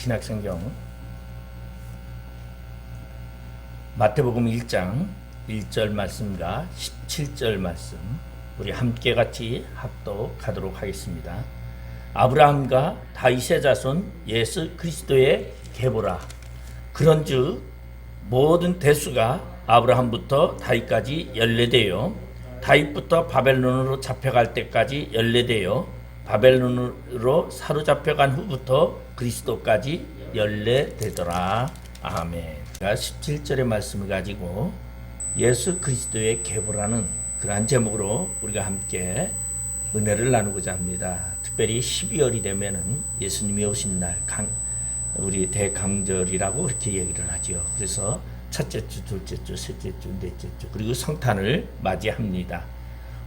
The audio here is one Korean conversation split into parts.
신약성경 마태복음 1장 1절 말씀과 17절 말씀 우리 함께 같이 합독하도록 하겠습니다. 아브라함과 다윗의 자손 예수 그리스도의 계보라. 그런즉 모든 대수가 아브라함부터 다윗까지 연례되어 다윗부터 바벨론으로 잡혀갈 때까지 연례되어 바벨론으로 사로잡혀간 후부터 그리스도까지 연례되더라. 아멘. 17절의 말씀을 가지고 예수 그리스도의 계보라는 그러한 제목으로 우리가 함께 은혜를 나누고자 합니다. 특별히 12월이 되면은 예수님이 오신 날 우리 대강절이라고 그렇게 얘기를 하죠. 그래서 첫째 주, 둘째 주, 셋째 주, 넷째 주 그리고 성탄을 맞이합니다.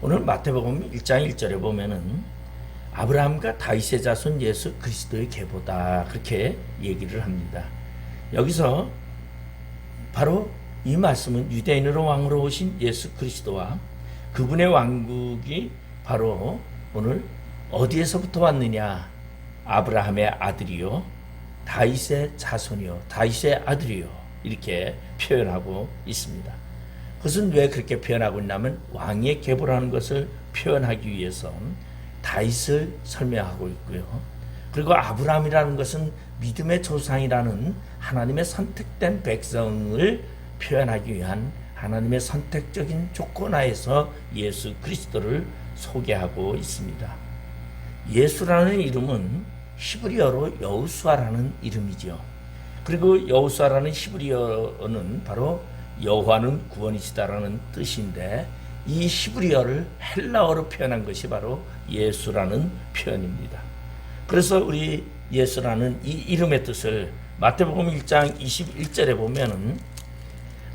오늘 마태복음 1장 1절에 보면은 아브라함과 다윗의 자손 예수 그리스도의 계보다 그렇게 얘기를 합니다. 여기서 바로 이 말씀은 유대인으로 왕으로 오신 예수 그리스도와 그분의 왕국이 바로 오늘 어디에서부터 왔느냐? 아브라함의 아들이요, 다윗의 자손이요, 다윗의 아들이요, 이렇게 표현하고 있습니다. 그것은 왜 그렇게 표현하고 있냐면 왕의 계보라는 것을 표현하기 위해서 다윗을 설명하고 있고요. 그리고 아브라함이라는 것은 믿음의 조상이라는 하나님의 선택된 백성을 표현하기 위한 하나님의 선택적인 조건하에서 예수 그리스도를 소개하고 있습니다. 예수라는 이름은 히브리어로 여호수아라는 이름이죠. 그리고 여호수아라는 히브리어는 바로 여호와는 구원이시다라는 뜻인데 이 히브리어를 헬라어로 표현한 것이 바로 예수라는 표현입니다. 그래서 우리 예수라는 이 이름의 뜻을 마태복음 1장 21절에 보면은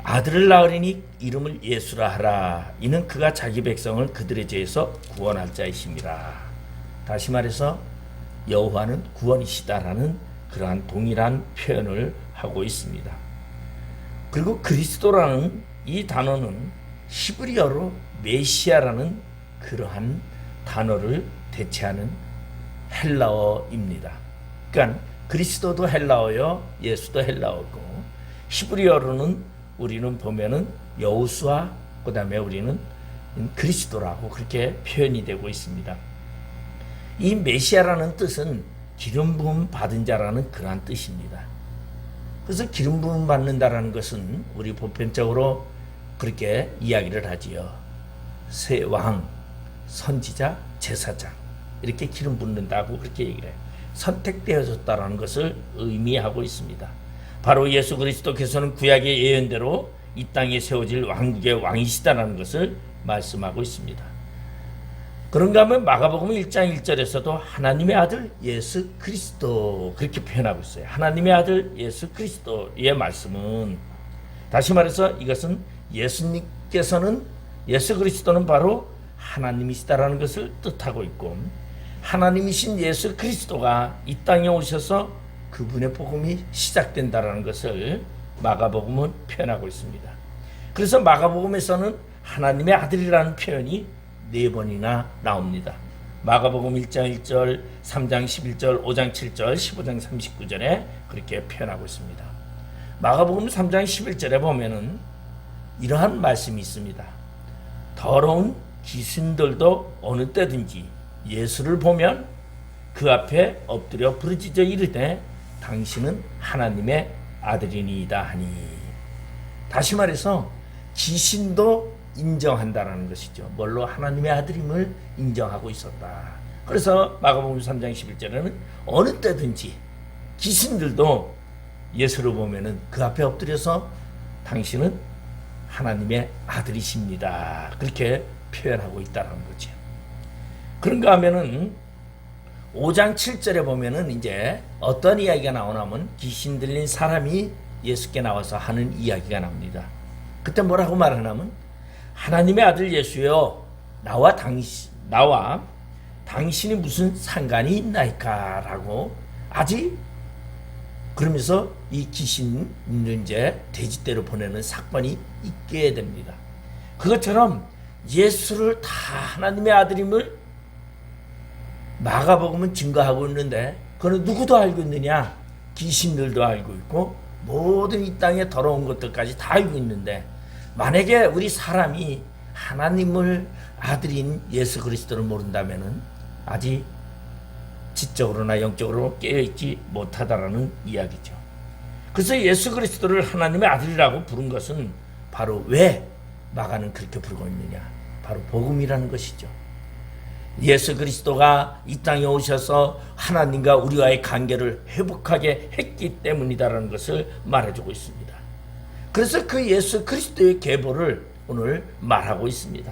아들을 낳으리니 이름을 예수라 하라. 이는 그가 자기 백성을 그들의 죄에서 구원할 자이심이라. 다시 말해서 여호와는 구원이시다라는 그러한 동일한 표현을 하고 있습니다. 그리고 그리스도라는 이 단어는 히브리어로 메시아라는 그러한 단어를 대체하는 헬라어입니다. 그러니까 그리스도도 헬라어요, 예수도 헬라어고 히브리어로는 우리는 보면은 여호수아 그다음에 우리는 그리스도라고 그렇게 표현이 되고 있습니다. 이 메시아라는 뜻은 기름 부음 받은 자라는 그러한 뜻입니다. 그래서 기름 부음 받는다라는 것은 우리 보편적으로 그렇게 이야기를 하지요. 새 왕, 선지자, 제사장 이렇게 기름 붓는다고 그렇게 얘기를 해요. 선택되어졌다라는 것을 의미하고 있습니다. 바로 예수 그리스도께서는 구약의 예언대로 이 땅에 세워질 왕국의 왕이시다라는 것을 말씀하고 있습니다. 그런가 하면 마가복음 1장 1절에서도 하나님의 아들 예수 그리스도 그렇게 표현하고 있어요. 하나님의 아들 예수 그리스도의 말씀은 다시 말해서 이것은 예수님께서는 예수 그리스도는 바로 하나님이시다라는 것을 뜻하고 있고 하나님이신 예수 그리스도가 이 땅에 오셔서 그분의 복음이 시작된다라는 것을 마가복음은 표현하고 있습니다. 그래서 마가복음에서는 하나님의 아들이라는 표현이 4번이나 나옵니다. 마가복음 1장 1절, 3장 11절, 5장 7절, 15장 39절에 그렇게 표현하고 있습니다. 마가복음 3장 11절에 보면은 이러한 말씀이 있습니다. 더러운 귀신들도 어느 때든지 예수를 보면 그 앞에 엎드려 부르짖어 이르되 당신은 하나님의 아들이니이다 하니. 다시 말해서 귀신도 인정한다라는 것이죠. 뭘로? 하나님의 아들임을 인정하고 있었다. 그래서 마가복음 3장 11절에는 어느 때든지 귀신들도 예수를 보면은 그 앞에 엎드려서 당신은 하나님의 아들이십니다. 그렇게 표현하고 있다는 거죠. 그런가 하면은 5장 7절에 보면은 이제 어떤 이야기가 나오냐면 귀신 들린 사람이 예수께 나와서 하는 이야기가 나옵니다. 그때 뭐라고 말하냐면 하나님의 아들 예수여 나와 당신이 무슨 상관이 있나이까 라고 아직 그러면서 이 귀신을 이제 돼지떼로 보내는 사건이 있게 됩니다. 그것처럼 예수를 다 하나님의 아들임을 마가복음은 증거하고 있는데 그건 누구도 알고 있느냐? 귀신들도 알고 있고 모든 이 땅의 더러운 것들까지 다 알고 있는데, 만약에 우리 사람이 하나님을 아들인 예수 그리스도를 모른다면은 아직 지적으로나 영적으로 깨어있지 못하다라는 이야기죠. 그래서 예수 그리스도를 하나님의 아들이라고 부른 것은 바로 왜 마가는 그렇게 부르고 있느냐, 바로 복음이라는 것이죠. 예수 그리스도가 이 땅에 오셔서 하나님과 우리와의 관계를 회복하게 했기 때문이다라는 것을 말해주고 있습니다. 그래서 그 예수 그리스도의 계보를 오늘 말하고 있습니다.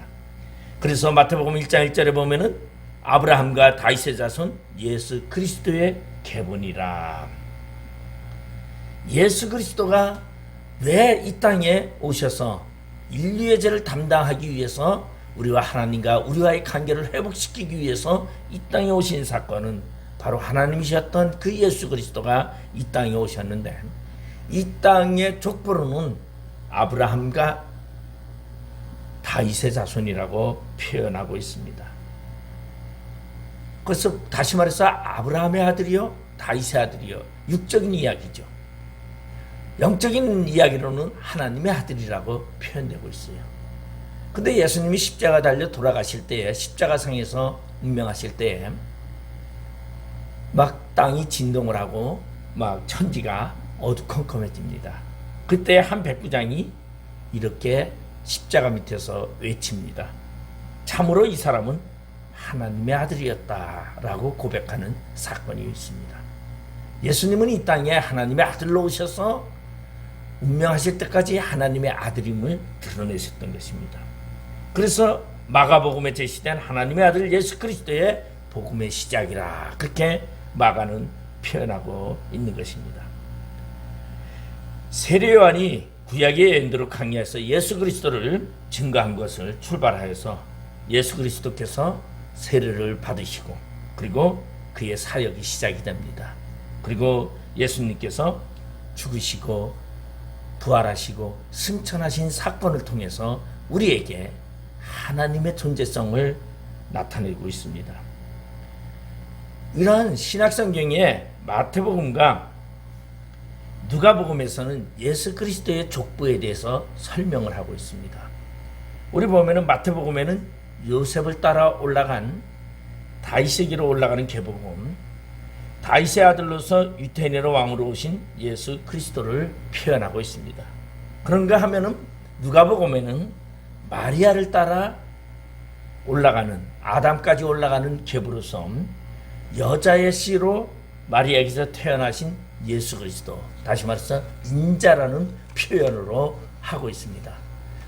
그래서 마태복음 1장 1절에 보면은 아브라함과 다윗의 자손 예수 그리스도의 계보니라. 예수 그리스도가 왜 이 땅에 오셔서 인류의 죄를 담당하기 위해서 우리와 하나님과 우리와의 관계를 회복시키기 위해서 이 땅에 오신 사건은 바로 하나님이셨던 그 예수 그리스도가 이 땅에 오셨는데, 이 땅의 족보로는 아브라함과 다윗의 자손이라고 표현하고 있습니다. 그래서 다시 말해서 아브라함의 아들이요 다윗의 아들이요, 육적인 이야기죠. 영적인 이야기로는 하나님의 아들이라고 표현되고 있어요. 근데 예수님이 십자가 달려 돌아가실 때에, 십자가상에서 운명하실 때에 막 땅이 진동을 하고 막 천지가 어두컴컴해집니다. 그때 한 백부장이 이렇게 십자가 밑에서 외칩니다. 참으로 이 사람은 하나님의 아들이었다라고 고백하는 사건이 있습니다. 예수님은 이 땅에 하나님의 아들로 오셔서 운명하실 때까지 하나님의 아들임을 드러내셨던 것입니다. 그래서 마가복음에 제시된 하나님의 아들 예수 그리스도의 복음의 시작이라, 그렇게 마가는 표현하고 있는 것입니다. 세례 요한이 구약의 엔드로 강야에서 예수 그리스도를 증거한 것을 출발하여서 예수 그리스도께서 세례를 받으시고 그리고 그의 사역이 시작이 됩니다. 그리고 예수님께서 죽으시고 부활하시고 승천하신 사건을 통해서 우리에게 하나님의 존재성을 나타내고 있습니다. 이런 신약성경의 마태복음과 누가복음에서는 예수 그리스도의 족보에 대해서 설명을 하고 있습니다. 우리 보면은 마태복음에는 요셉을 따라 올라간 다윗에게로 올라가는 계보복음, 다윗의 아들로서 유태인으로 왕으로 오신 예수 그리스도를 표현하고 있습니다. 그런가 하면은 누가복음에는 마리아를 따라 올라가는, 아담까지 올라가는 계보로서 여자의 씨로 마리아에게서 태어나신 예수 그리스도, 다시 말해서 인자라는 표현으로 하고 있습니다.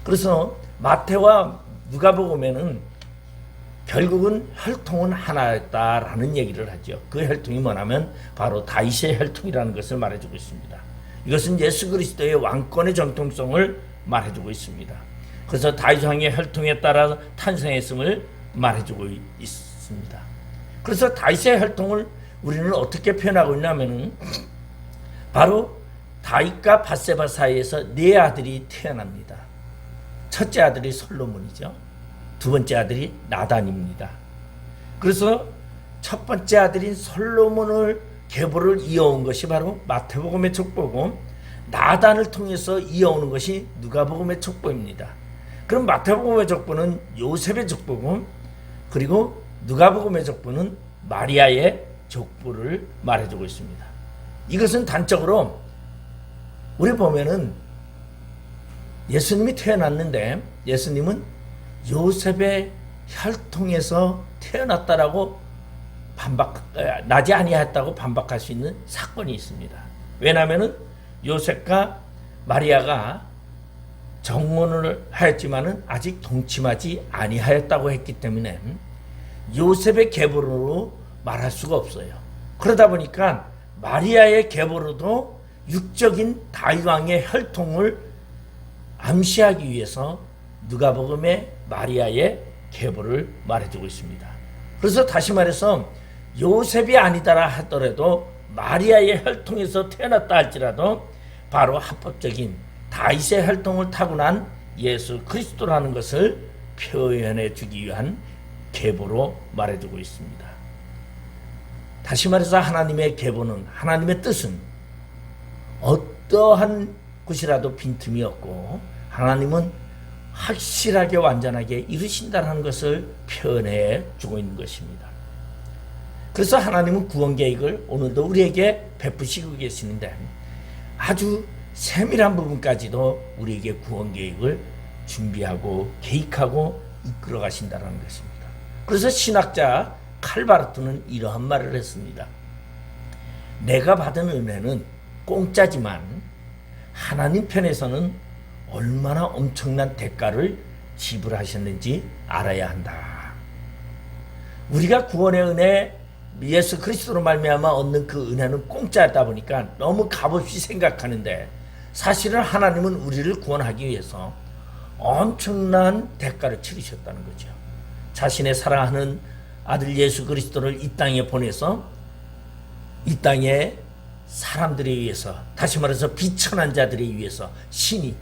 그래서 마태와 누가복음에는 결국은 혈통은 하나였다라는 얘기를 하죠. 그 혈통이 뭐냐면 바로 다윗의 혈통이라는 것을 말해주고 있습니다. 이것은 예수 그리스도의 왕권의 정통성을 말해주고 있습니다. 그래서 다윗 왕의 혈통에 따라 탄생했음을 말해주고 있습니다. 그래서 다윗의 혈통을 우리는 어떻게 표현하고 있냐면은 바로 다윗과 밧세바 사이에서 네 아들이 태어납니다. 첫째 아들이 솔로몬이죠. 두 번째 아들이 나단입니다. 그래서 첫 번째 아들인 솔로몬을 계보를 이어온 것이 바로 마태복음의 족보고, 나단을 통해서 이어오는 것이 누가복음의 족보입니다. 그럼 마태복음의 족보는 요셉의 족보고, 그리고 누가복음의 족보는 마리아의 족보를 말해주고 있습니다. 이것은 단적으로 우리 보면은 예수님이 태어났는데 예수님은 요셉의 혈통에서 태어났다라고 나지 아니했다고 반박할 수 있는 사건이 있습니다. 왜냐하면은 요셉과 마리아가 정혼을 하였지만은 아직 동침하지 아니하였다고 했기 때문에 요셉의 계보로 말할 수가 없어요. 그러다 보니까 마리아의 계보로도 육적인 다윗 왕의 혈통을 암시하기 위해서 누가복음의 마리아의 계보를 말해주고 있습니다. 그래서 다시 말해서 요셉이 아니다라 하더라도 마리아의 혈통에서 태어났다 할지라도 바로 합법적인 다윗의 혈통을 타고난 예수 그리스도라는 것을 표현해 주기 위한 계보로 말해주고 있습니다. 다시 말해서 하나님의 계보는, 하나님의 뜻은 어떠한 곳이라도 빈틈이 없고 하나님은 확실하게 완전하게 이루신다는 것을 표현해 주고 있는 것입니다. 그래서 하나님은 구원 계획을 오늘도 우리에게 베푸시고 계시는데 아주 세밀한 부분까지도 우리에게 구원 계획을 준비하고 계획하고 이끌어 가신다는 것입니다. 그래서 신학자 칼바르트는 이러한 말을 했습니다. 내가 받은 은혜는 공짜지만 하나님 편에서는 얼마나 엄청난 대가를 지불하셨는지 알아야 한다. 우리가 구원의 은혜 예수 그리스도로 말미암아 얻는 그 은혜는 공짜다 보니까 너무 값없이 생각하는데 사실은 하나님은 우리를 구원하기 위해서 엄청난 대가를 치르셨다는 거죠. 자신의 사랑하는 아들 예수 그리스도를 이 땅에 보내서 이 땅에 사람들에 의해서, 다시 말해서 비천한 자들에 의해서 신의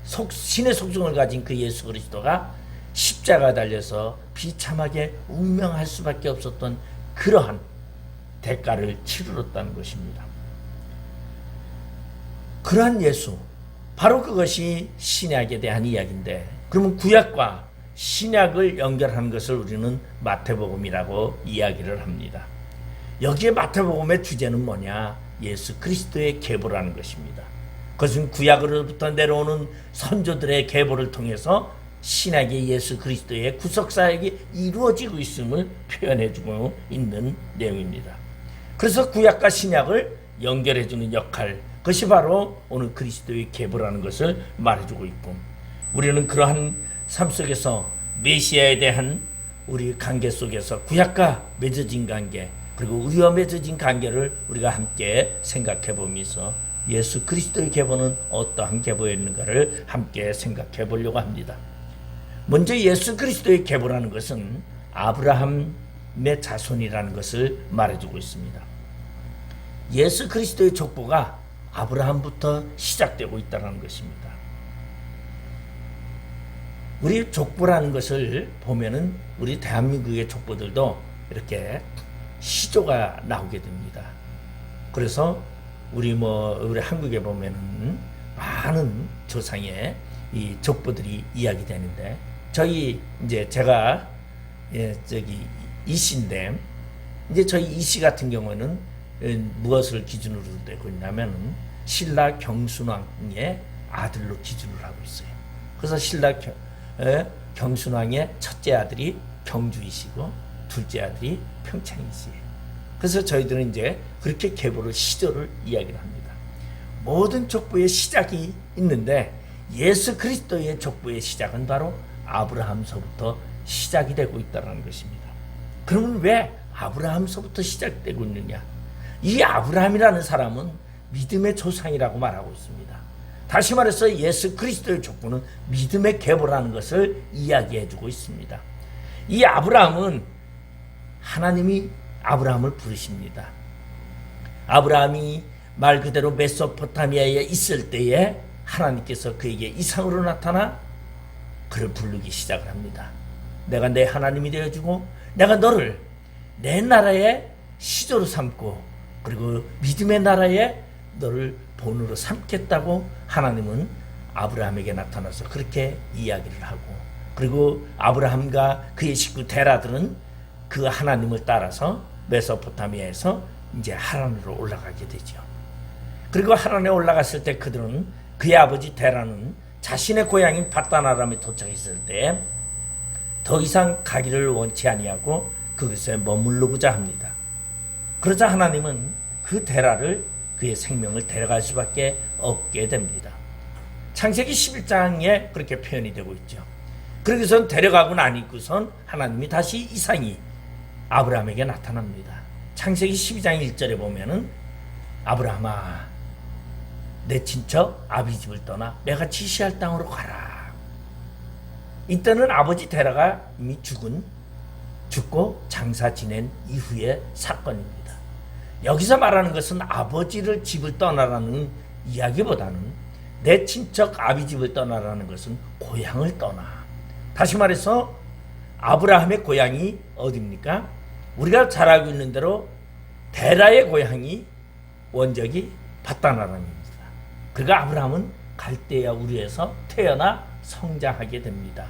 속성을 가진 그 예수 그리스도가 십자가 달려서 비참하게 운명할 수밖에 없었던 그러한 대가를 치르렀다는 것입니다. 그러한 예수, 바로 그것이 신약에 대한 이야기인데, 그러면 구약과 신약을 연결하는 것을 우리는 마태복음이라고 이야기를 합니다. 여기에 마태복음의 주제는 뭐냐? 예수 그리스도의 계보라는 것입니다. 그것은 구약으로부터 내려오는 선조들의 계보를 통해서 신약의 예수 그리스도의 구속사역이 이루어지고 있음을 표현해주고 있는 내용입니다. 그래서 구약과 신약을 연결해주는 역할, 그것이 바로 오늘 그리스도의 계보라는 것을 말해주고 있고, 우리는 그러한 삶 속에서 메시아에 대한 우리 관계 속에서 구약과 맺어진 관계, 그리고 우리와 맺어진 관계를 우리가 함께 생각해 보면서 예수 그리스도의 계보는 어떠한 계보였는가를 함께 생각해 보려고 합니다. 먼저 예수 그리스도의 계보라는 것은 아브라함의 자손이라는 것을 말해주고 있습니다. 예수 그리스도의 족보가 아브라함부터 시작되고 있다는 것입니다. 우리 족보라는 것을 보면은 우리 대한민국의 족보들도 이렇게 시조가 나오게 됩니다. 그래서 우리 한국에 보면은 많은 조상의 이 족보들이 이야기되는데, 제가 이씨인데, 이제 저희 이씨 같은 경우는 무엇을 기준으로 되고 있냐면 신라 경순왕의 아들로 기준을 하고 있어요. 그래서 신라 경순왕의 첫째 아들이 경주이시고 둘째 아들이 평창이시에요. 그래서 저희들은 이제 그렇게 계보를 시조를 이야기를 합니다. 모든 족보의 시작이 있는데 예수 그리스도의 족보의 시작은 바로 아브라함서부터 시작이 되고 있다는 것입니다. 그러면 왜 아브라함서부터 시작되고 있느냐? 이 아브라함이라는 사람은 믿음의 조상이라고 말하고 있습니다. 다시 말해서 예수 그리스도의 족보는 믿음의 계보라는 것을 이야기해주고 있습니다. 이 아브라함은 하나님이 아브라함을 부르십니다. 아브라함이 말 그대로 메소포타미아에 있을 때에 하나님께서 그에게 이상으로 나타나 그를 부르기 시작을 합니다. 내가 내 하나님이 되어주고 내가 너를 내 나라의 시조로 삼고 그리고 믿음의 나라에 너를 본으로 삼겠다고 하나님은 아브라함에게 나타나서 그렇게 이야기를 하고, 그리고 아브라함과 그의 식구 데라들은 그 하나님을 따라서 메소포타미아에서 이제 하란으로 올라가게 되죠. 그리고 하란에 올라갔을 때 그들은, 그의 아버지 데라는 자신의 고향인 밧단 아람에 도착했을 때 더 이상 가기를 원치 아니하고 그곳에 머무르고자 합니다. 그러자 하나님은 그 데라를, 그의 생명을 데려갈 수밖에 없게 됩니다. 창세기 11장에 그렇게 표현이 되고 있죠. 그러고선 데려가고 나니고선 하나님이 다시 이상이 아브라함에게 나타납니다. 창세기 12장 1절에 보면은 아브라함아, 내 친척 아비집을 떠나 내가 지시할 땅으로 가라. 이때는 아버지 데라가 이미 죽고 장사 지낸 이후의 사건입니다. 여기서 말하는 것은 아버지를 집을 떠나라는 이야기보다는 내 친척 아비집을 떠나라는 것은 고향을 떠나. 다시 말해서 아브라함의 고향이 어디입니까? 우리가 잘 알고 있는 대로 데라의 고향이 원적이 바다나람입니다. 그러니까 아브라함은 갈대아 우르에서 태어나 성장하게 됩니다.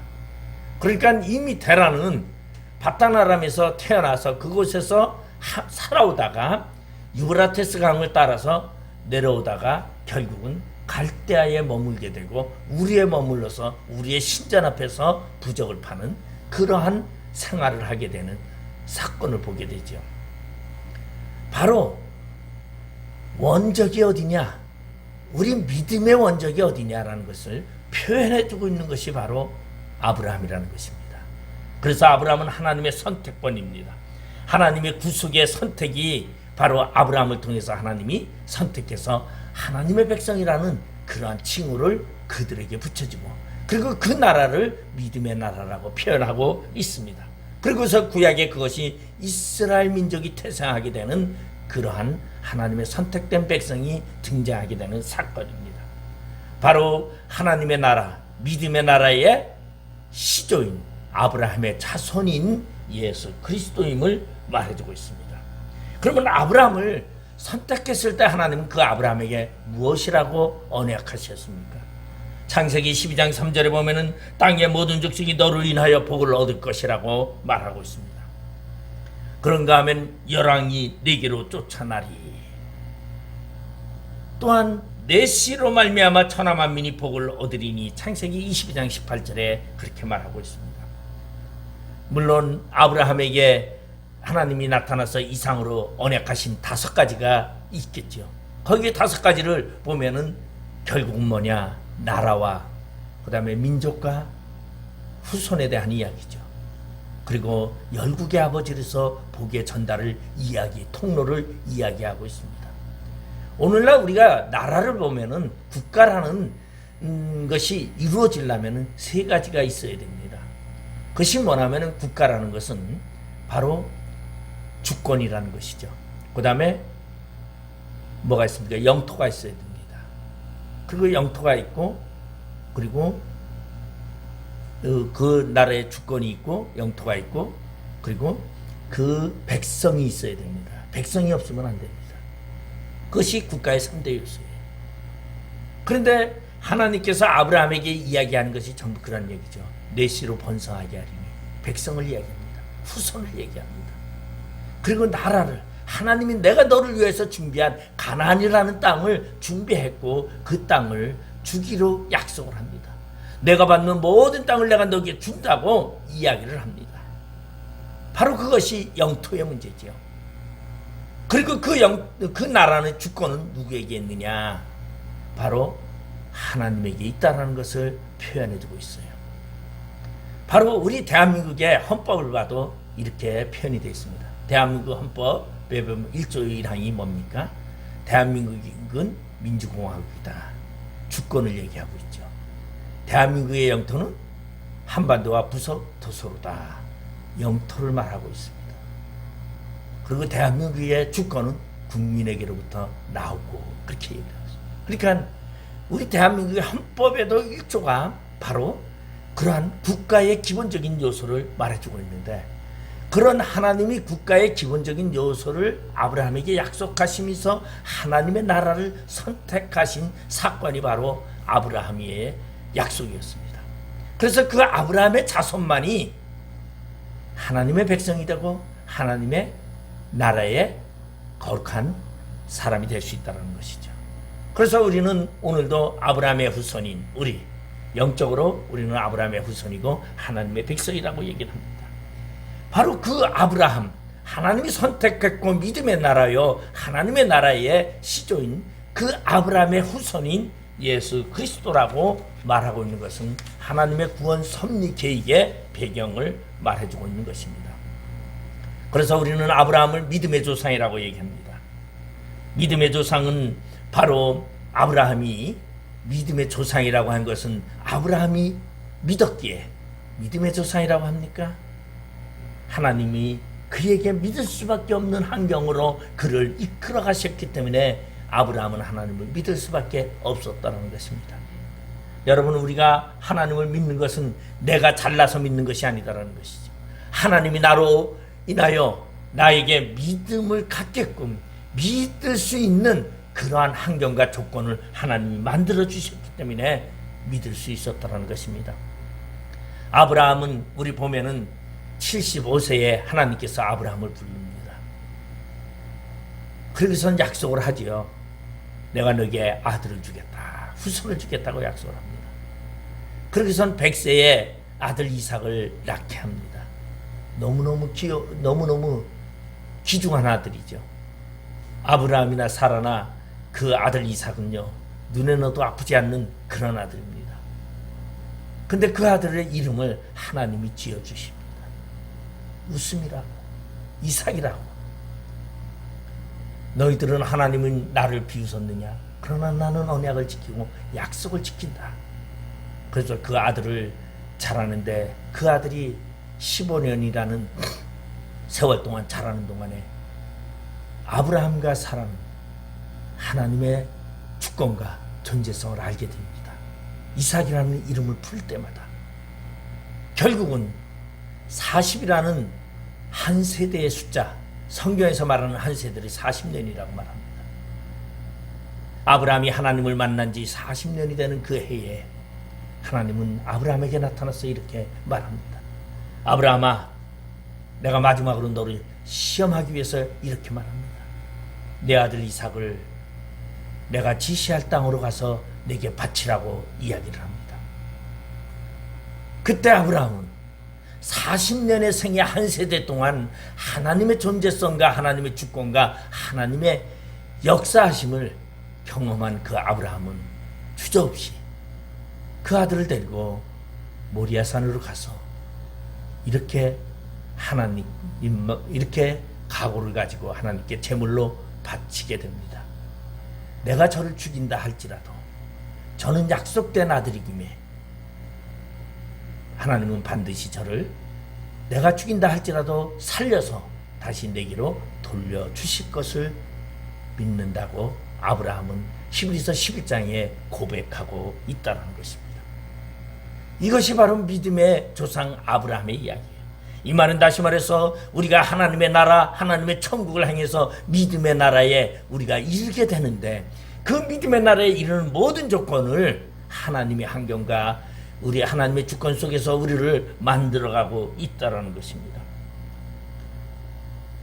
그러니까 이미 데라는 바다나람에서 태어나서 그곳에서 살아오다가 유브라테스 강을 따라서 내려오다가 결국은 갈대아에 머물게 되고 우리에 머물러서 우리의 신전 앞에서 부적을 파는 그러한 생활을 하게 되는 사건을 보게 되죠. 바로 원적이 어디냐, 우리 믿음의 원적이 어디냐라는 것을 표현해주고 있는 것이 바로 아브라함이라는 것입니다. 그래서 아브라함은 하나님의 선택권입니다. 하나님의 구속의 선택이 바로 아브라함을 통해서 하나님이 선택해서 하나님의 백성이라는 그러한 칭호를 그들에게 붙여주고, 그리고 그 나라를 믿음의 나라라고 표현하고 있습니다. 그리고서 구약에 그것이 이스라엘 민족이 태생하게 되는 그러한 하나님의 선택된 백성이 등장하게 되는 사건입니다. 바로 하나님의 나라, 믿음의 나라의 시조인 아브라함의 자손인 예수 그리스도임을 말해주고 있습니다. 그러면 아브라함을 선택했을 때 하나님은 그 아브라함에게 무엇이라고 언약하셨습니까? 창세기 12장 3절에 보면은 땅의 모든 족속이 너를 인하여 복을 얻을 것이라고 말하고 있습니다. 그런가 하면 열왕이 네게로 쫓아나리, 또한 내 씨로 말미암아 천하 만민이 복을 얻으리니, 창세기 22장 18절에 그렇게 말하고 있습니다. 물론 아브라함에게 하나님이 나타나서 이상으로 언약하신 5가지가 있겠죠. 거기에 5가지를 보면은 결국은 뭐냐, 나라와 그 다음에 민족과 후손에 대한 이야기죠. 그리고 열국의 아버지로서 복의 전달을 통로를 이야기하고 있습니다. 오늘날 우리가 나라를 보면은 국가라는 것이 이루어지려면 3가지가 있어야 됩니다. 그것이 뭐냐면은 국가라는 것은 바로 주권이라는 것이죠. 그 다음에 뭐가 있습니까? 영토가 있어야 됩니다. 그리고 영토가 있고, 그리고 그 나라의 주권이 있고 영토가 있고, 그리고 그 백성이 있어야 됩니다. 백성이 없으면 안 됩니다. 그것이 국가의 3대 요소예요. 그런데 하나님께서 아브라함에게 이야기하는 것이 전부 그런 얘기죠. 내 씨로 번성하게 하리니, 백성을 이야기합니다. 후손을 얘기합니다. 그리고 나라를, 하나님이 내가 너를 위해서 준비한 가나안이라는 땅을 준비했고 그 땅을 주기로 약속을 합니다. 내가 받는 모든 땅을 내가 너에게 준다고 이야기를 합니다. 바로 그것이 영토의 문제죠. 그리고 그 나라는 주권은 누구에게 있느냐? 바로 하나님에게 있다는 것을 표현해주고 있어요. 바로 우리 대한민국의 헌법을 봐도 이렇게 표현이 되어 있습니다. 대한민국 헌법에 보면 1조 1항이 뭡니까? 대한민국은 민주공화국이다. 주권을 얘기하고 있죠. 대한민국의 영토는 한반도와 부속 도서로다. 영토를 말하고 있습니다. 그리고 대한민국의 주권은 국민에게로부터 나오고, 그렇게 얘기하고 있습니다. 그러니까 우리 대한민국의 헌법에도 1조가 바로 그러한 국가의 기본적인 요소를 말해주고 있는데, 그런 하나님이 국가의 기본적인 요소를 아브라함에게 약속하시면서 하나님의 나라를 선택하신 사건이 바로 아브라함의 약속이었습니다. 그래서 그 아브라함의 자손만이 하나님의 백성이 되고 하나님의 나라의 거룩한 사람이 될 수 있다는 것이죠. 그래서 우리는 오늘도 아브라함의 후손인 우리, 영적으로 우리는 아브라함의 후손이고 하나님의 백성이라고 얘기를 합니다. 바로 그 아브라함, 하나님이 선택했고 믿음의 나라요 하나님의 나라의 시조인 그 아브라함의 후손인 예수 그리스도라고 말하고 있는 것은 하나님의 구원 섭리 계획의 배경을 말해주고 있는 것입니다. 그래서 우리는 아브라함을 믿음의 조상이라고 얘기합니다. 믿음의 조상은 바로 아브라함이 믿음의 조상이라고 한 것은 아브라함이 믿었기에 믿음의 조상이라고 합니까? 하나님이 그에게 믿을 수밖에 없는 환경으로 그를 이끌어 가셨기 때문에 아브라함은 하나님을 믿을 수밖에 없었다는 것입니다. 여러분, 우리가 하나님을 믿는 것은 내가 잘나서 믿는 것이 아니다라는 것이죠. 하나님이 나로 인하여 나에게 믿음을 갖게끔 믿을 수 있는 그러한 환경과 조건을 하나님이 만들어 주셨기 때문에 믿을 수 있었다는 것입니다. 아브라함은 우리 보면은 75세에 하나님께서 아브라함을 부릅니다. 그러고선 약속을 하지요. 내가 너에게 아들을 주겠다, 후손을 주겠다고 약속을 합니다. 그러고선 100세에 아들 이삭을 낳게 합니다. 너무너무 귀중한 아들이죠. 아브라함이나 사라나 그 아들 이삭은요, 눈에 넣어도 아프지 않는 그런 아들입니다. 근데 그 아들의 이름을 하나님이 지어주십니다. 웃음이라고, 이삭이라고. 너희들은 하나님은 나를 비웃었느냐? 그러나 나는 언약을 지키고 약속을 지킨다. 그래서 그 아들을 자라는데, 그 아들이 15년이라는 세월 동안 자라는 동안에 아브라함과 사라는 하나님의 주권과 존재성을 알게 됩니다. 이삭이라는 이름을 풀 때마다 결국은 40이라는 한 세대의 숫자, 성경에서 말하는 한 세대를 40년이라고 말합니다. 아브라함이 하나님을 만난 지 40년이 되는 그 해에 하나님은 아브라함에게 나타나서 이렇게 말합니다. 아브라함아, 내가 마지막으로 너를 시험하기 위해서 이렇게 말합니다. 내 아들 이삭을 내가 지시할 땅으로 가서 내게 바치라고 이야기를 합니다. 그때 아브라함은 40년의 생애 한 세대 동안 하나님의 존재성과 하나님의 주권과 하나님의 역사하심을 경험한 그 아브라함은 주저없이 그 아들을 데리고 모리아산으로 가서 이렇게 이렇게 각오를 가지고 하나님께 제물로 바치게 됩니다. 내가 저를 죽인다 할지라도 저는 약속된 아들이기에 하나님은 반드시 저를 내가 죽인다 할지라도 살려서 다시 내게로 돌려주실 것을 믿는다고 아브라함은 히브리서 11장에 고백하고 있다는 것입니다. 이것이 바로 믿음의 조상 아브라함의 이야기예요. 이 말은 다시 말해서 우리가 하나님의 나라, 하나님의 천국을 향해서 믿음의 나라에 우리가 이르게 되는데, 그 믿음의 나라에 이르는 모든 조건을 하나님의 환경과 우리 하나님의 주권 속에서 우리를 만들어가고 있다는 것입니다.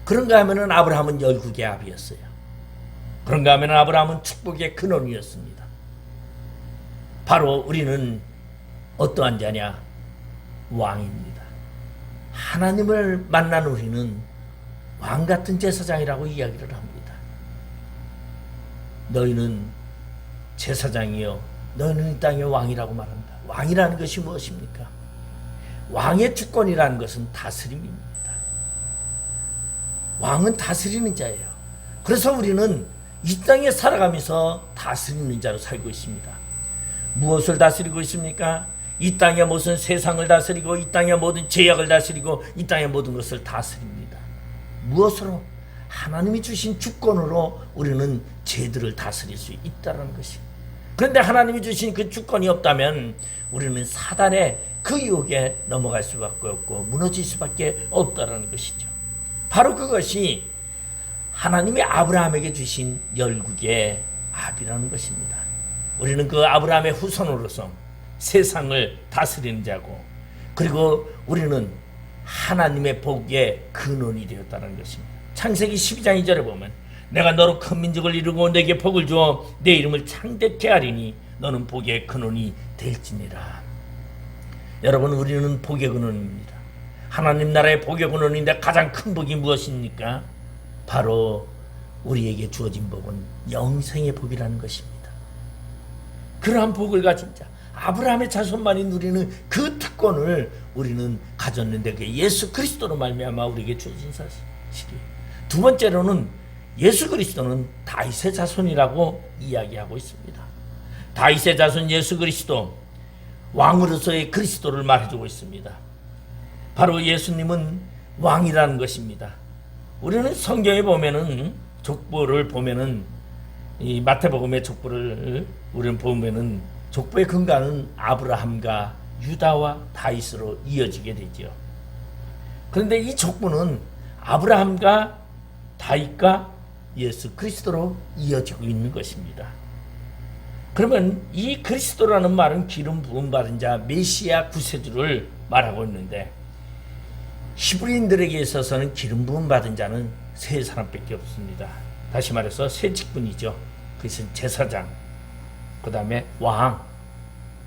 그런가 하면은 아브라함은 열국의 아비였어요. 그런가 하면은 아브라함은 축복의 근원이었습니다. 바로 우리는 어떠한 자냐? 왕입니다. 하나님을 만난 우리는 왕 같은 제사장이라고 이야기를 합니다. 너희는 제사장이요, 너희는 이 땅의 왕이라고 말합니다. 왕이라는 것이 무엇입니까? 왕의 주권이라는 것은 다스림입니다. 왕은 다스리는 자예요. 그래서 우리는 이 땅에 살아가면서 다스리는 자로 살고 있습니다. 무엇을 다스리고 있습니까? 이 땅의 무슨 세상을 다스리고, 이 땅의 모든 제약을 다스리고, 이 땅의 모든 것을 다스립니다. 무엇으로? 하나님이 주신 주권으로 우리는 죄들을 다스릴 수 있다는 것입니다. 그런데 하나님이 주신 그 주권이 없다면 우리는 사단의 그 유혹에 넘어갈 수밖에 없고 무너질 수밖에 없다는 것이죠. 바로 그것이 하나님이 아브라함에게 주신 열국의 아비라는 것입니다. 우리는 그 아브라함의 후손으로서 세상을 다스리는 자고, 그리고 우리는 하나님의 복의 근원이 되었다는 것입니다. 창세기 12장 2절에 보면 내가 너로 큰 민족을 이루고 내게 복을 주어 내 이름을 창대케 하리니 너는 복의 근원이 될지니라. 여러분, 우리는 복의 근원입니다. 하나님 나라의 복의 근원인데 가장 큰 복이 무엇입니까? 바로 우리에게 주어진 복은 영생의 복이라는 것입니다. 그러한 복을 가진 자, 아브라함의 자손만이 누리는 그 특권을 우리는 가졌는데, 그게 예수 그리스도로 말미암아 우리에게 주어진 사실이에요. 두 번째로는 예수 그리스도는 다윗의 자손이라고 이야기하고 있습니다. 다윗의 자손 예수 그리스도, 왕으로서의 그리스도를 말해주고 있습니다. 바로 예수님은 왕이라는 것입니다. 우리는 성경에 보면은 족보를 보면은, 이 마태복음의 족보를 우리는 보면은 족보의 근간은 아브라함과 유다와 다윗으로 이어지게 되죠. 그런데 이 족보는 아브라함과 다윗과 예수 그리스도로 이어지고 있는 것입니다. 그러면 이 그리스도라는 말은 기름 부음 받은 자, 메시아 구세주를 말하고 있는데, 히브리인들에게 있어서는 기름 부음 받은 자는 세 사람밖에 없습니다. 다시 말해서 세 직분이죠. 그것은 제사장, 그 다음에 왕,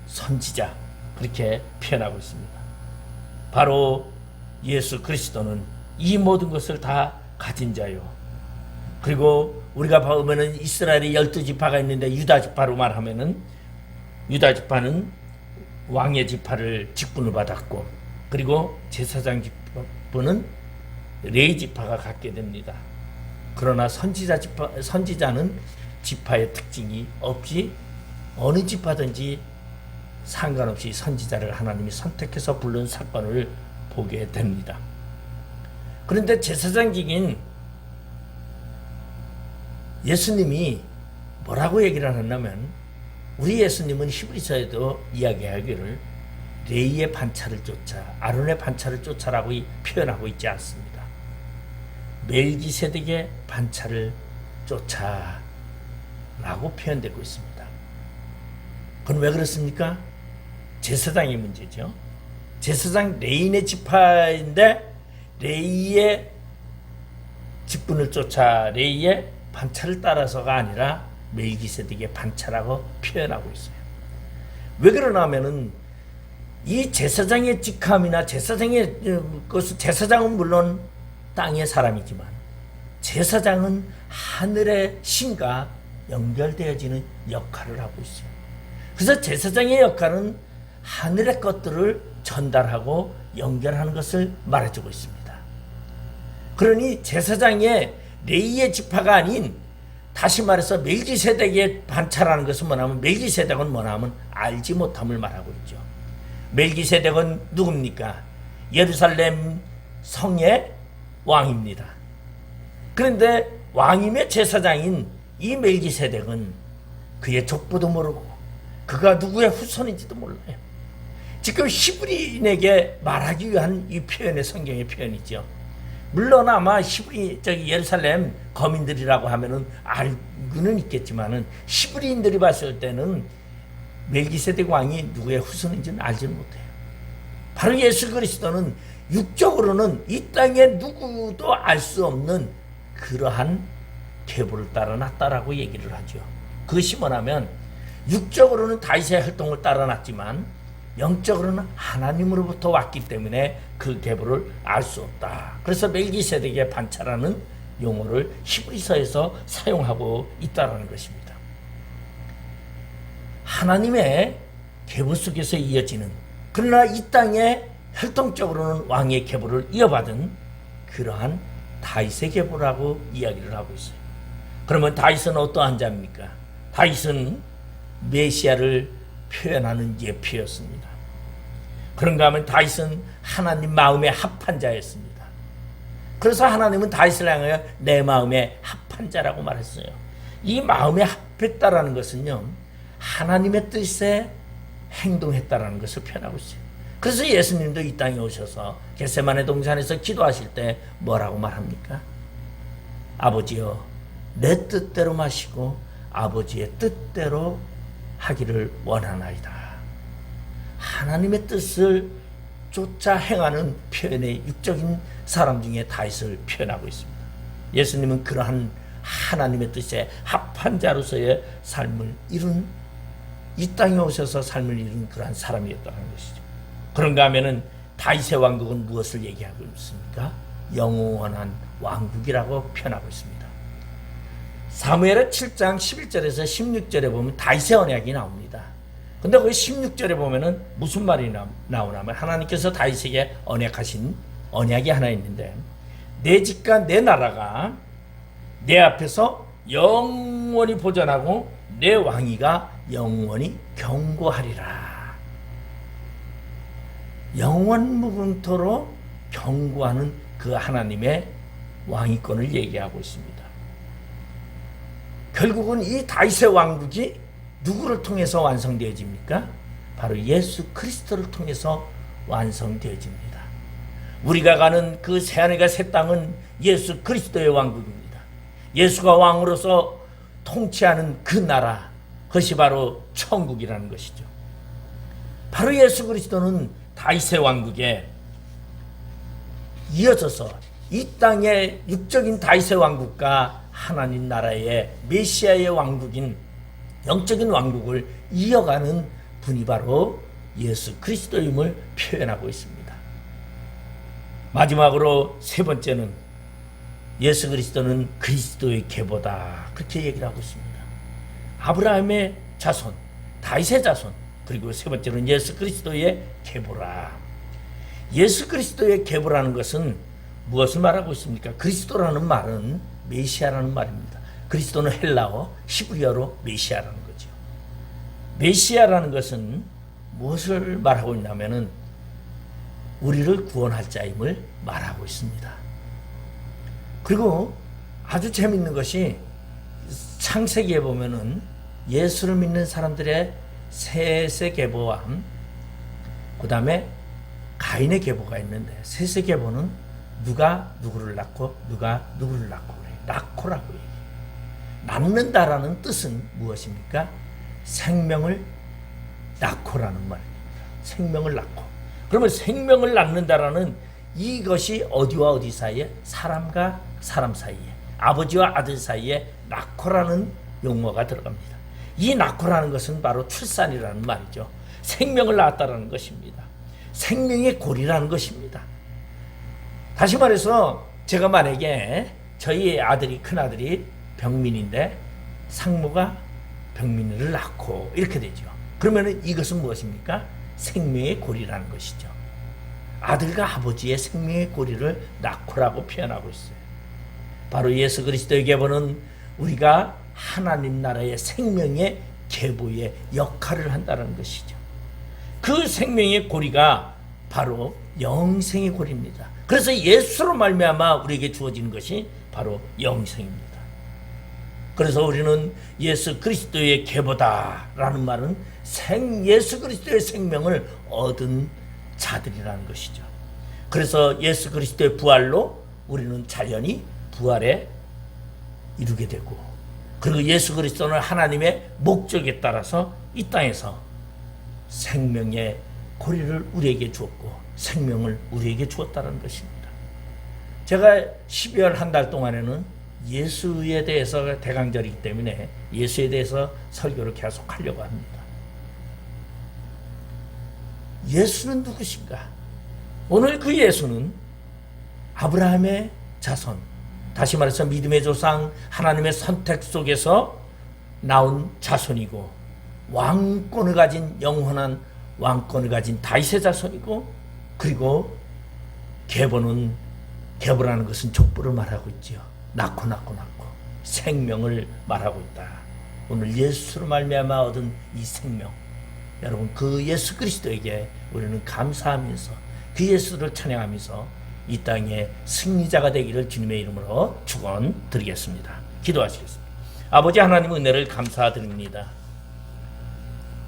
선지자, 그렇게 표현하고 있습니다. 바로 예수 그리스도는 이 모든 것을 다 가진 자요. 그리고 우리가 보면은 이스라엘에 12지파가 있는데 유다 지파로 말하면은 유다 지파는 왕의 지파를 직분을 받았고, 그리고 제사장 지파는 레위 지파가 갖게 됩니다. 그러나 선지자는 지파의 특징이 없이 어느 지파든지 상관없이 선지자를 하나님이 선택해서 부른 사건을 보게 됩니다. 그런데 제사장직인 예수님이 뭐라고 얘기를 하냐면, 우리 예수님은 히브리서에도 이야기하기를 레위의 반차를 쫓아, 아론의 반차를 쫓아라고 표현하고 있지 않습니다. 멜기세덱의 반차를 쫓아라고 표현되고 있습니다. 그건 왜 그렇습니까? 제사장의 문제죠. 제사장 레위의 지파인데 레위의 직분을 쫓아 레위의 반차를 따라서가 아니라 멜기세덱의 반차라고 표현하고 있어요. 왜 그러냐면은 이 제사장의 직함이나 제사장은 물론 땅의 사람이지만 제사장은 하늘의 신과 연결되어지는 역할을 하고 있어요. 그래서 제사장의 역할은 하늘의 것들을 전달하고 연결하는 것을 말해주고 있습니다. 그러니 제사장의 레위의 지파가 아닌, 다시 말해서 멜기세덱의 반차라는 것은 뭐냐면, 멜기세덱은 뭐냐면 알지 못함을 말하고 있죠. 멜기세덱은 누굽니까? 예루살렘 성의 왕입니다. 그런데 왕임의 제사장인 이 멜기세덱은 그의 족보도 모르고 그가 누구의 후손인지도 몰라요. 지금 히브리인에게 말하기 위한 이 표현의 성경의 표현이죠. 물론 아마 예루살렘 거민들이라고 하면은 알고는 있겠지만은 히브리인들이 봤을 때는 멜기세덱 왕이 누구의 후손인지는 알지는 못해요. 바로 예수 그리스도는 육적으로는 이 땅에 누구도 알 수 없는 그러한 계보를 따라 났다라고 얘기를 하죠. 그것이 뭐냐면, 육적으로는 다윗의 활동을 따라 났지만 영적으로는 하나님으로부터 왔기 때문에 그 계보를 알 수 없다. 그래서 멜기세덱의 반차라는 용어를 히브리서에서 사용하고 있다는 것입니다. 하나님의 계보 속에서 이어지는, 그러나 이 땅에 활동적으로는 왕의 계보를 이어받은 그러한 다윗의 계보라고 이야기를 하고 있어요. 그러면 다윗은 어떠한 자입니까? 다윗은 메시아를 표현하는 예표였습니다. 그런가 하면 다윗은 하나님 마음에 합한 자였습니다. 그래서 하나님은 다윗을 향하여 내 마음에 합한 자라고 말했어요. 이 마음에 합했다라는 것은요, 하나님의 뜻에 행동했다라는 것을 표현하고 있어요. 그래서 예수님도 이 땅에 오셔서 겟세마네 동산에서 기도하실 때 뭐라고 말합니까? 아버지여, 내 뜻대로 마시고 아버지의 뜻대로 하기를 원하나이다. 하나님의 뜻을 쫓아 행하는 표현의 육적인 사람 중에 다윗을 표현하고 있습니다. 예수님은 그러한 하나님의 뜻에 합한 자로서의 삶을 이룬, 이 땅에 오셔서 삶을 이룬 그러한 사람이었다는 것이죠. 그런가 하면은 다윗의 왕국은 무엇을 얘기하고 있습니까? 영원한 왕국이라고 표현하고 있습니다. 사무엘의 7장 11절에서 16절에 보면 다윗의 언약이 나옵니다. 근데 그 16절에 보면은 무슨 말이 나오냐면, 하나님께서 다윗에게 언약하신 언약이 하나 있는데, 내 집과 내 나라가 내 앞에서 영원히 보존하고 내 왕위가 영원히 경고하리라. 영원 무궁토로 경고하는 그 하나님의 왕위권을 얘기하고 있습니다. 결국은 이 다윗의 왕국이 누구를 통해서 완성되어집니까? 바로 예수 그리스도를 통해서 완성되어집니다. 우리가 가는 그 새하늘과 새 땅은 예수 그리스도의 왕국입니다. 예수가 왕으로서 통치하는 그 나라, 그것이 바로 천국이라는 것이죠. 바로 예수 그리스도는 다윗의 왕국에 이어져서 이 땅의 육적인 다윗의 왕국과 하나님 나라의 메시아의 왕국인 영적인 왕국을 이어가는 분이 바로 예수 그리스도임을 표현하고 있습니다. 마지막으로 세 번째는 예수 그리스도는 그리스도의 계보다, 그렇게 얘기를 하고 있습니다. 아브라함의 자손, 다윗의 자손, 그리고 세 번째로는 예수 그리스도의 계보라. 예수 그리스도의 계보라는 것은 무엇을 말하고 있습니까? 그리스도라는 말은 메시아라는 말입니다. 그리스도는 헬라어, 히브리어로 메시아라는 거죠. 메시아라는 것은 무엇을 말하고 있냐면은 우리를 구원할 자임을 말하고 있습니다. 그리고 아주 재밌는 것이 창세기에 보면은 예수를 믿는 사람들의 셋의 계보와 그 다음에 가인의 계보가 있는데, 셋의 계보는 누가 누구를 낳고 누가 누구를 낳고 그래요. 낳고라고 얘기해요. 낳는다라는 뜻은 무엇입니까? 생명을 낳고라는 말입니다. 생명을 낳고. 그러면 생명을 낳는다라는 이것이 어디와 어디 사이에? 사람과 사람 사이에, 아버지와 아들 사이에 낳고라는 용어가 들어갑니다. 이 낳고라는 것은 바로 출산이라는 말이죠. 생명을 낳았다라는 것입니다. 생명의 고리라는 것입니다. 다시 말해서 제가 만약에 저희 아들이, 큰아들이 병민인데 상무가 병민이를 낳고 이렇게 되죠. 그러면 이것은 무엇입니까? 생명의 고리라는 것이죠. 아들과 아버지의 생명의 고리를 낳고라고 표현하고 있어요. 바로 예수 그리스도의 계보는 우리가 하나님 나라의 생명의 계보의 역할을 한다는 것이죠. 그 생명의 고리가 바로 영생의 고리입니다. 그래서 예수로 말미암아 우리에게 주어지는 것이 바로 영생입니다. 그래서 우리는 예수 그리스도의 계보다라는 말은 예수 그리스도의 생명을 얻은 자들이라는 것이죠. 그래서 예수 그리스도의 부활로 우리는 자연히 부활에 이루게 되고, 그리고 예수 그리스도는 하나님의 목적에 따라서 이 땅에서 생명의 고리를 우리에게 주었고 생명을 우리에게 주었다는 것입니다. 제가 12월 한 달 동안에는 예수에 대해서 대강절이기 때문에 예수에 대해서 설교를 계속 하려고 합니다. 예수는 누구신가? 오늘 그 예수는 아브라함의 자손, 다시 말해서 믿음의 조상, 하나님의 선택 속에서 나온 자손이고, 왕권을 가진, 영원한 왕권을 가진 다윗의 자손이고, 그리고 계보라는 것은 족보를 말하고 있지요. 낳고 생명을 말하고 있다. 오늘 예수로 말미암아 얻은 이 생명, 여러분 그 예수 그리스도에게 우리는 감사하면서 그 예수를 찬양하면서 이 땅의 승리자가 되기를 주님의 이름으로 축원드리겠습니다. 기도하시겠습니다. 아버지 하나님, 은혜를 감사드립니다.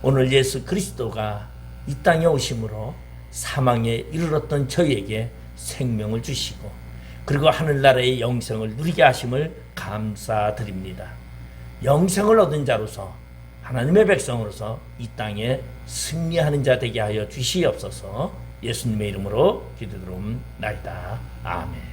오늘 예수 그리스도가 이 땅에 오심으로 사망에 이르렀던 저희에게 생명을 주시고, 그리고 하늘나라의 영생을 누리게 하심을 감사드립니다. 영생을 얻은 자로서, 하나님의 백성으로서 이 땅에 승리하는 자 되게 하여 주시옵소서. 예수님의 이름으로 기도드리옵나이다. 아멘.